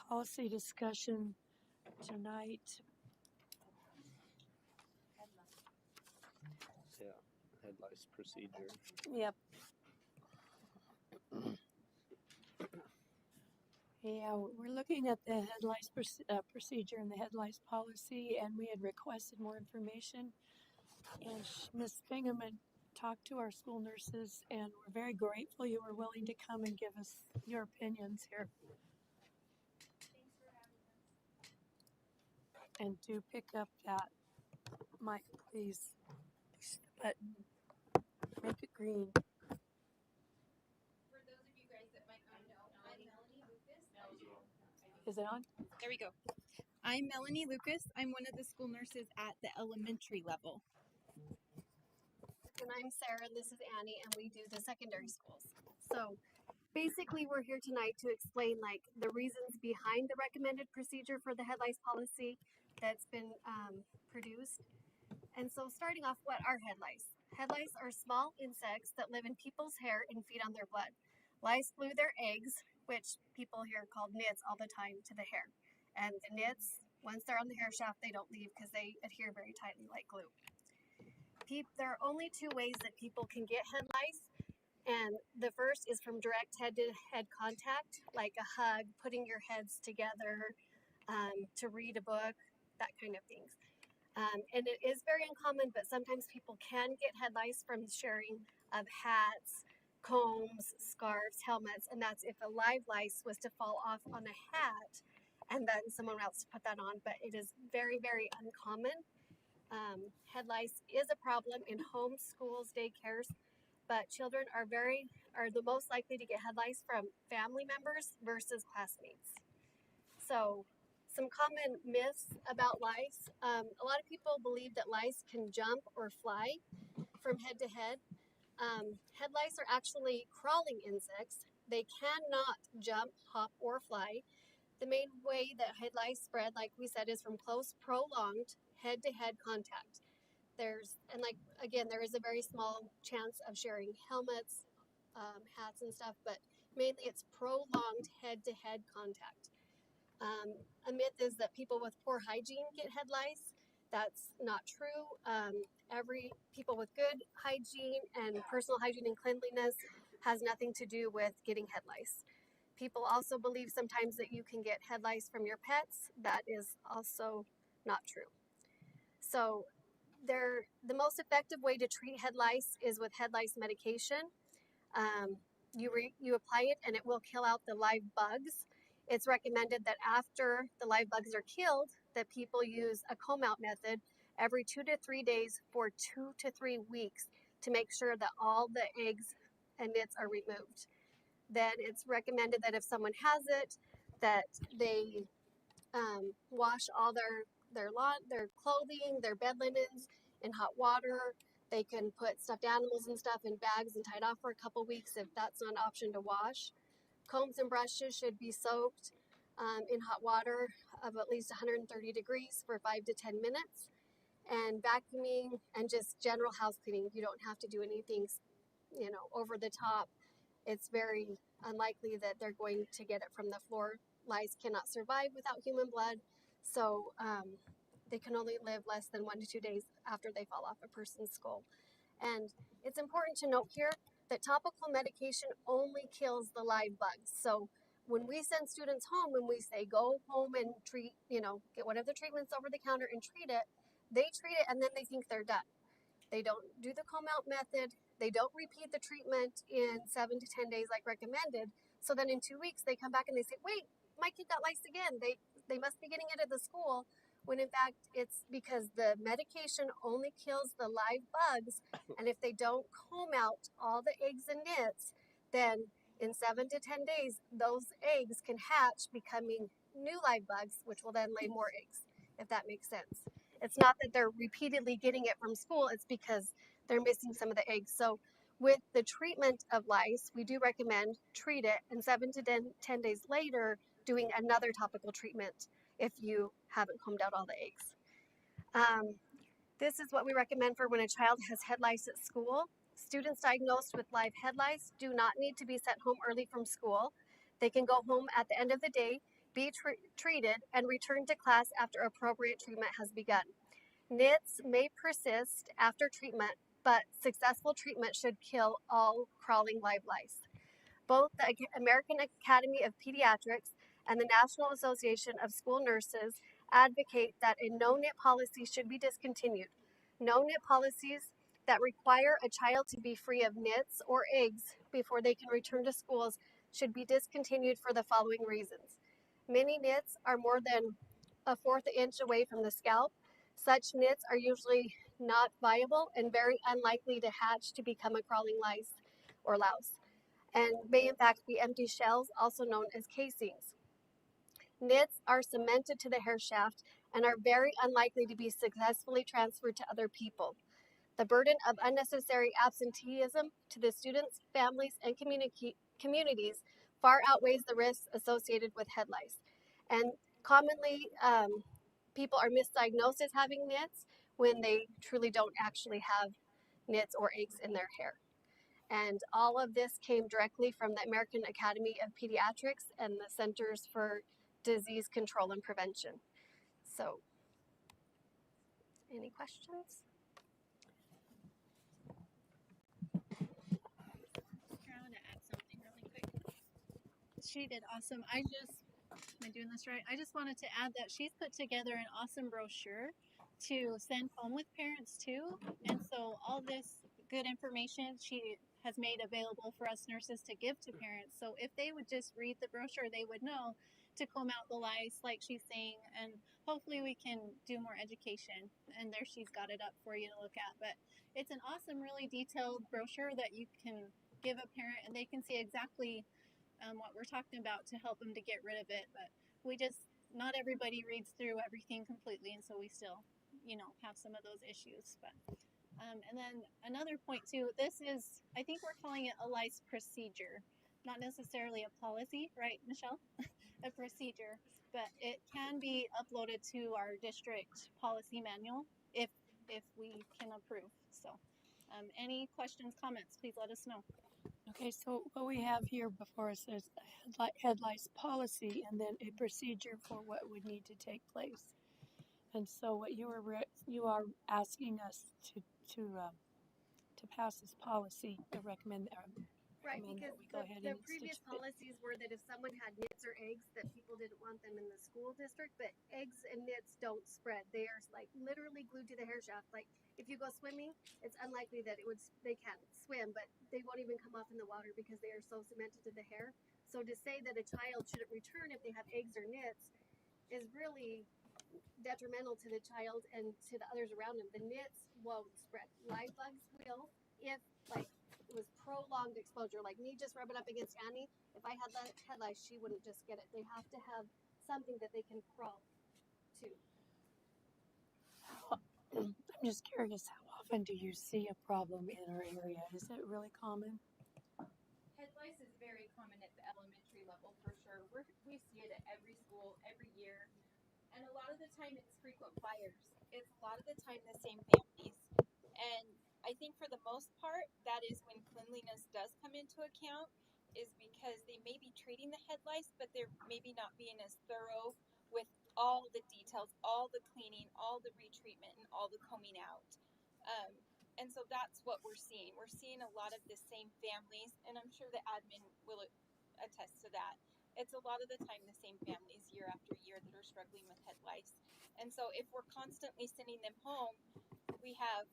Policy discussion tonight. Yeah. Head lice procedure. Yep. Yeah, we're looking at the head lice procedure and the head lice policy, and we had requested more information. And Ms. Bingham had talked to our school nurses, and we're very grateful you were willing to come and give us your opinions here. Thanks for having us. And do pick up that mic, please. Push the button. Make it green. For those of you guys that might not know, I'm Melanie Lucas. Is it on? There we go. I'm Melanie Lucas. I'm one of the school nurses at the elementary level. And I'm Sarah, and this is Annie, and we do the secondary schools. So basically we're here tonight to explain like the reasons behind the recommended procedure for the head lice policy that's been produced. And so starting off, what are head lice? Head lice are small insects that live in people's hair and feed on their blood. Lice glue their eggs, which people here call nits, all the time to the hair. And the nits, once they're on the hair shaft, they don't leave because they adhere very tightly like glue. There are only two ways that people can get head lice, and the first is from direct head-to-head contact, like a hug, putting your heads together to read a book, that kind of things. And it is very uncommon, but sometimes people can get head lice from sharing of hats, combs, scarves, helmets, and that's if a live lice was to fall off on a hat and then someone else to put that on, but it is very, very uncommon. Head lice is a problem in home schools, daycares, but children are the most likely to get head lice from family members versus classmates. So some common myths about lice. A lot of people believe that lice can jump or fly from head to head. Head lice are actually crawling insects. They cannot jump, hop, or fly. The main way that head lice spread, like we said, is from close, prolonged head-to-head contact. There is a very small chance of sharing helmets, hats and stuff, but mainly it's prolonged head-to-head contact. A myth is that people with poor hygiene get head lice. That's not true. People with good hygiene and personal hygiene and cleanliness has nothing to do with getting head lice. People also believe sometimes that you can get head lice from your pets. That is also not true. So the most effective way to treat head lice is with head lice medication. You apply it and it will kill out the live bugs. It's recommended that after the live bugs are killed, that people use a comb out method every 2 to 3 days for 2 to 3 weeks to make sure that all the eggs and nits are removed. Then it's recommended that if someone has it, that they wash all their clothing, their bed linens in hot water. They can put stuffed animals and stuff in bags and tied off for a couple weeks if that's not an option to wash. Combs and brushes should be soaked in hot water of at least 130 degrees for 5 to 10 minutes. And vacuuming and just general house cleaning. You don't have to do anything, over the top. It's very unlikely that they're going to get it from the floor. Lice cannot survive without human blood, so they can only live less than 1 to 2 days after they fall off a person's skull. And it's important to note here that topical medication only kills the live bugs. So when we send students home and we say go home and treat, get one of the treatments over the counter and treat it, they treat it and then they think they're done. They don't do the comb out method. They don't repeat the treatment in 7 to 10 days like recommended. So then in 2 weeks they come back and they say, wait, my kid got lice again. They must be getting it at the school, when in fact it's because the medication only kills the live bugs. And if they don't comb out all the eggs and nits, then in 7 to 10 days, those eggs can hatch, becoming new live bugs, which will then lay more eggs, if that makes sense. It's not that they're repeatedly getting it from school, it's because they're missing some of the eggs. So with the treatment of lice, we do recommend treat it, and 7 to 10 days later, doing another topical treatment if you haven't combed out all the eggs. This is what we recommend for when a child has head lice at school. Students diagnosed with live head lice do not need to be sent home early from school. They can go home at the end of the day, be treated, and return to class after appropriate treatment has begun. Nits may persist after treatment, but successful treatment should kill all crawling live lice. Both the American Academy of Pediatrics and the National Association of School Nurses advocate that a no-nit policy should be discontinued. No-nit policies that require a child to be free of nits or eggs before they can return to schools should be discontinued for the following reasons. Many nits are more than a fourth inch away from the scalp. Such nits are usually not viable and very unlikely to hatch to become a crawling lice or louse, and may in fact be empty shells, also known as casings. Nits are cemented to the hair shaft and are very unlikely to be successfully transferred to other people. The burden of unnecessary absenteeism to the students, families, and communities far outweighs the risks associated with head lice. And commonly, people are misdiagnosed as having nits when they truly don't actually have nits or eggs in their hair. And all of this came directly from the American Academy of Pediatrics and the Centers for Disease Control and Prevention. So, any questions? I want to add something really quick. She did awesome. Am I doing this right? I just wanted to add that she's put together an awesome brochure to send home with parents too. And so all this good information she has made available for us nurses to give to parents. So if they would just read the brochure, they would know to comb out the lice like she's saying, and hopefully we can do more education. And there she's got it up for you to look at. But it's an awesome, really detailed brochure that you can give a parent and they can see exactly what we're talking about to help them to get rid of it. But not everybody reads through everything completely, and so we still, have some of those issues. But and then another point too, I think we're calling it a lice procedure, not necessarily a policy, right, Michelle? A procedure, but it can be uploaded to our district policy manual if we can approve. So, any questions, comments, please let us know. Okay, so what we have here before us is a head lice policy and then a procedure for what would need to take place. And so what you are asking us to pass this policy to recommend Right, recommend because that we go ahead the and previous institute it. policies were that if someone had nits or eggs, that people didn't want them in the school district, but eggs and nits don't spread. They are like literally glued to the hair shaft. Like if you go swimming, it's unlikely that they can't swim, but they won't even come off in the water because they are so cemented to the hair. So to say that a child shouldn't return if they have eggs or nits is really detrimental to the child and to the others around them. The nits won't spread. Live bugs will if like it was prolonged exposure, like me just rubbing up against Annie. If I had that head lice, she wouldn't just get it. They have to have something that they can crawl to. I'm just curious, how often do you see a problem in our area? Is it really common? Head lice is very common at the elementary level for sure. We see it at every school, every year. And a lot of the time it's frequent flyers. It's a lot of the time the same families. And I think for the most part, that is when cleanliness does come into account, is because they may be treating the head lice, but they're maybe not being as thorough with all the details, all the cleaning, all the retreatment, and all the combing out. And so that's what we're seeing. We're seeing a lot of the same families, and I'm sure the admin will attest to that. it's a lot of the time the same families year after year that are struggling with head lice. And so if we're constantly sending them home, we have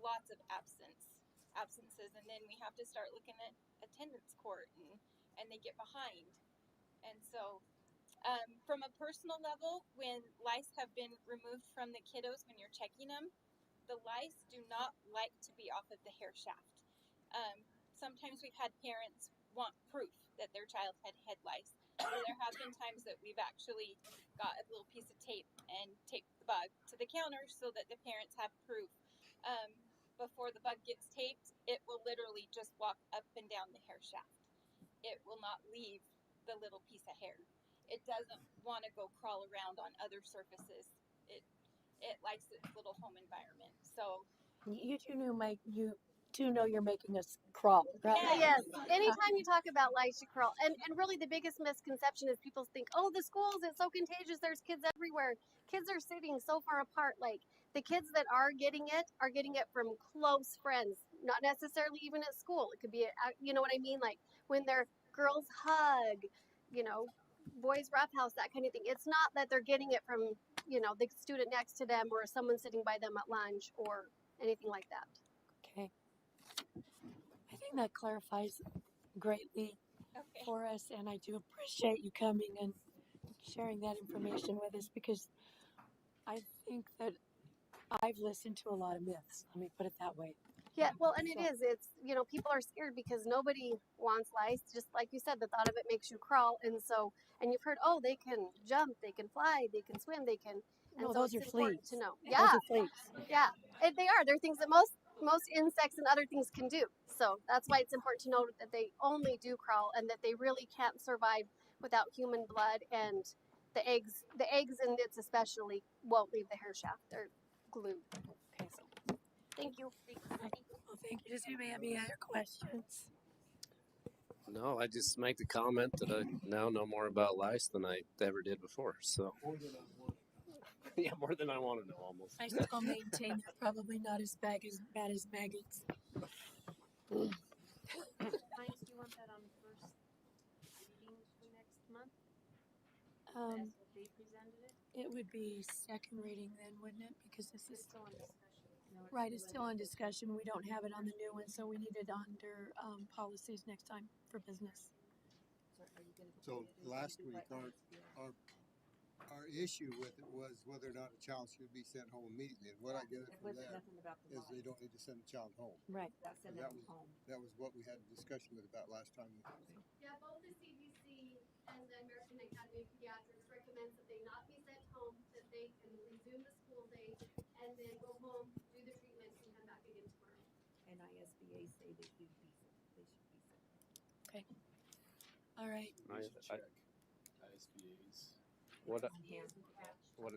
lots of absences, and then we have to start looking at attendance court, and they get behind. And so from a personal level, when lice have been removed from the kiddos when you're checking them, the lice do not like to be off of the hair shaft. Sometimes we've had parents want proof that their child had head lice. So there have been times that we've actually got a little piece of tape and taped the bug to the counter so that the parents have proof. Before the bug gets taped, it will literally just walk up and down the hair shaft. It will not leave the little piece of hair. It doesn't want to go crawl around on other surfaces. It likes its little home environment. So You do know you're making us crawl, right? Yes. Anytime you talk about lice, you crawl. And really the biggest misconception is people think, oh, the schools, it's so contagious. There's kids everywhere. Kids are sitting so far apart. Like the kids that are getting it from close friends, not necessarily even at school. It could be, you know what I mean? Like when their girls hug, you know, boys roughhouse, that kind of thing. It's not that they're getting it from, you know, the student next to them or someone sitting by them at lunch or anything like that. Okay. I think that clarifies greatly for us, and I do appreciate you coming and sharing that information with us because I think that I've listened to a lot of myths. Let me put it that way. Yeah, well, and it is. It's, you know, people are scared because nobody wants lice. Just like you said, the thought of it makes you crawl. And so, and you've heard, oh, they can jump, they can fly, they can swim, they can. And No, so those it's are important fleas. to know. Those Yeah, are fleas. yeah, they are. They're things that most insects and other things can do. So that's why it's important to know that they only do crawl and that they really can't survive without human blood, and the eggs and nits especially won't leave the hair shaft. They're glued. Okay, so thank you. Well, thank you. Does anybody have any other questions? No, I just make the comment that I now know more about lice than I ever did before. So, yeah, more than I want to know almost. I still maintain they're probably not as bad as maggots. Hines, do you want that on first reading for next month? That's what they presented it? It would be second reading then, wouldn't it? Because this is still on discussion. right. It's still on discussion. We don't have it on the new one, so we need it under policies next time for business. So last week, our issue with it was whether or not a child should be sent home immediately. And what I get from there is they don't need to send a child home. Right. That was what we had a discussion with about last time. Yeah, both the CDC and the American Academy of Pediatrics recommends that they not be sent home, that they can resume the school day and then go home, do the treatments, and come back again tomorrow. And ISBA say they should be sent. Okay. All right. ISBA's. What did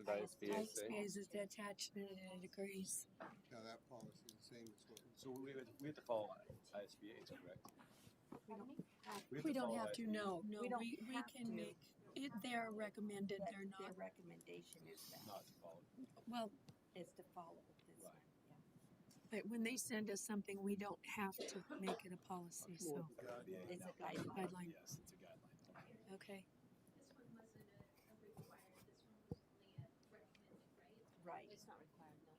ISBA say? ISBA is attached and it agrees. Now that policy is the same as what. So we have to follow ISBA's, correct? We don't have to. No, we can make it. They are recommended. They're not. Their recommendation is that Not to follow. Well, is to follow this one. but when they send us something, we don't have to make it a policy. So It's a guideline. Yes, it's a guideline. Okay. This one wasn't a required, this one was only a recommended, right? Right. It's not required, no.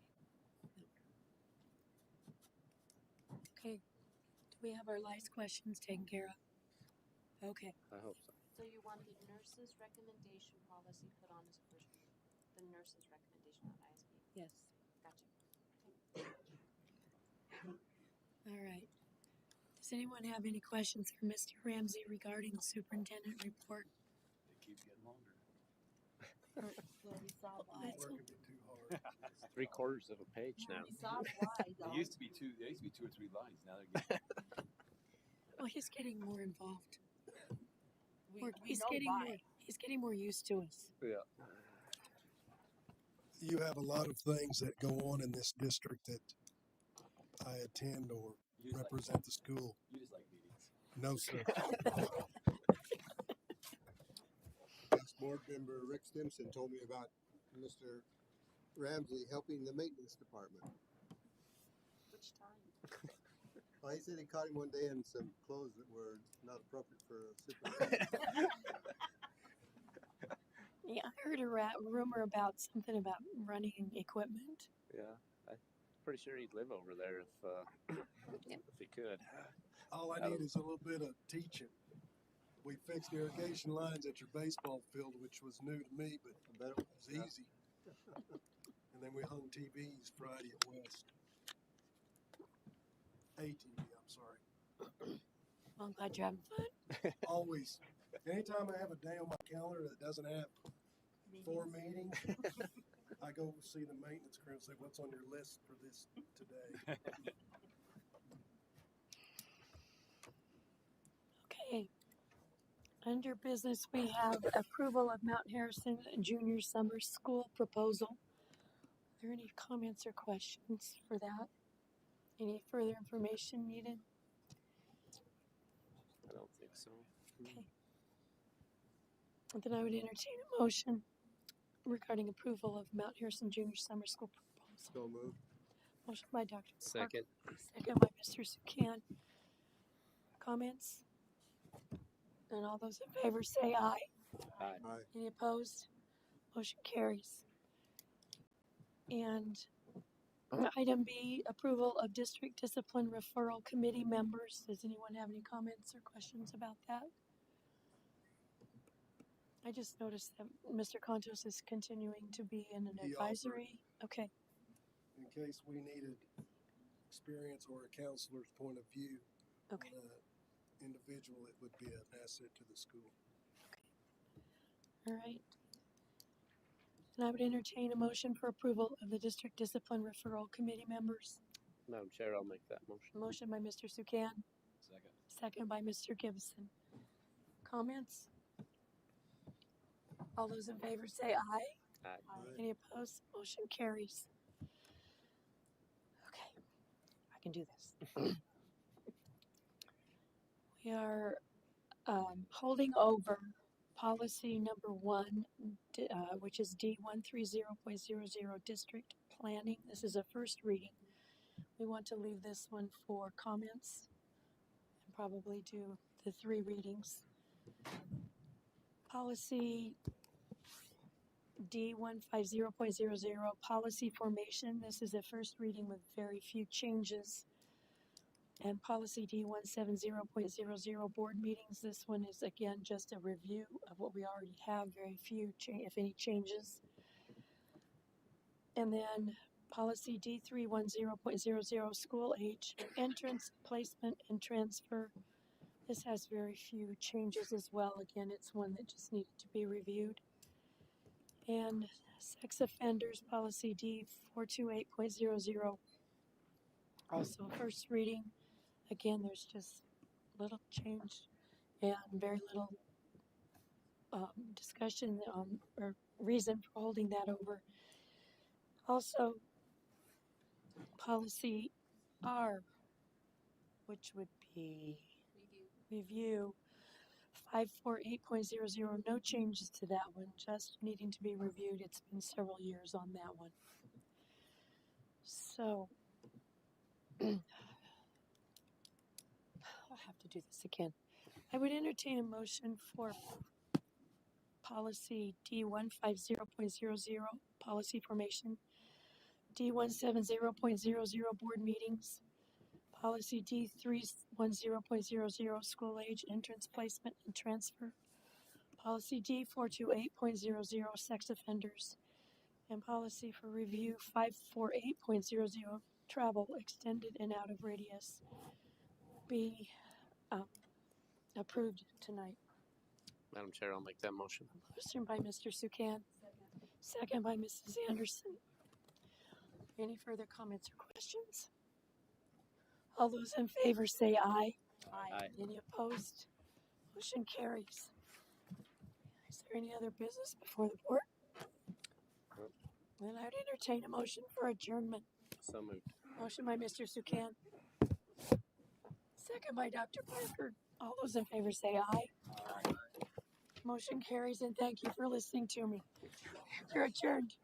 Okay. Do we have our lice questions taken care of? Okay. I hope so. So you want the nurse's recommendation policy put on as a first reading? The nurse's recommendation on ISB? Yes. Gotcha. All right. Does anyone have any questions for Mr. Ramsey regarding the superintendent report? They keep getting longer. Well, we saw why. That's Working it too hard. 3/4 of a page now. We saw why, though. It used to be 2 or 3 lines. Now they're getting. Well, he's getting more involved. We He's know getting why. more. He's getting more used to us. Yeah. You have a lot of things that go on in this district that I attend or You just represent the school. You just like meetings. No, sir. Past board member Rick Stimson told me about Mr. Ramsey helping the maintenance department. Which time? Well, he said he caught him one day in some clothes that were not appropriate for a superintendent. Yeah, I heard a rumor about something about running equipment. Yeah, I'm pretty sure he'd live over there if he could. All I need is a little bit of teaching. We fixed irrigation lines at your baseball field, which was new to me, but I bet it was easy. And then we hung TVs Friday at West. ATV, I'm sorry. Well, I'm glad you're having fun. Always. Anytime I have a day on my calendar that doesn't have 4 meetings, I go see the maintenance crew and say, what's on your list for this today? Okay. Under business, we have approval of Mount Harrison Junior Summer School proposal. Are there any comments or questions for that? Any further information needed? I don't think so. Okay. Then I would entertain a motion regarding approval of Mount Harrison Junior Summer School proposal. So moved. Motion by Dr. Clark. Second. Second by Mr. Sukan. Comments? And all those in favor say aye. Aye. Aye. Any opposed? Motion carries. And item B, approval of district discipline referral committee members. Does anyone have any comments or questions about that? I just noticed that Mr. Contos is continuing to be in an He advisory. Okay. In case we needed experience or a counselor's point of view Okay. on an individual, it would be an asset to the school. All right. And I would entertain a motion for approval of the district discipline referral committee members. Madam Chair, I'll make that motion. Motion by Mr. Sukan. Second. Second by Mr. Gibson. Comments? All those in favor say aye. Aye. Any opposed? Motion carries. Okay, I can do this. We are holding over policy number 1, which is D130.00 district planning. This is a first reading. We want to leave this one for comments and probably do the 3 readings. Policy D150.00 policy formation. This is a first reading with very few changes. And policy D170.00 board meetings. This one is again just a review of what we already have, very few, if any, changes. And then policy D310.00 school age, entrance, placement, and transfer. This has very few changes as well. Again, it's one that just needed to be reviewed. And sex offenders policy D428.00, also first reading. Again, there's just little change and very little discussion on or reason for holding that over. Also, policy R, which would be review 548.00, no changes to that one, just needing to be reviewed. It's been several years on that one. So, I'll have to do this again. I would entertain a motion for policy D150.00, policy formation, D170.00, board meetings, policy D310.00, school age, entrance, placement, and transfer, policy D428.00, sex offenders, and policy for review 548.00, travel, extended and out of radius, be approved tonight. Madam Chair, I'll make that motion. Motion by Mr. Sukan. Second by Mrs. Anderson. Any further comments or questions? All those in favor say aye. Aye. Any opposed? Motion carries. Is there any other business before the board? Nope. Then I would entertain a motion for adjournment. So moved. Motion by Mr. Sukan. Second by Dr. Parker. All those in favor say aye. Aye. Motion carries, and thank you for listening to me. You're adjourned.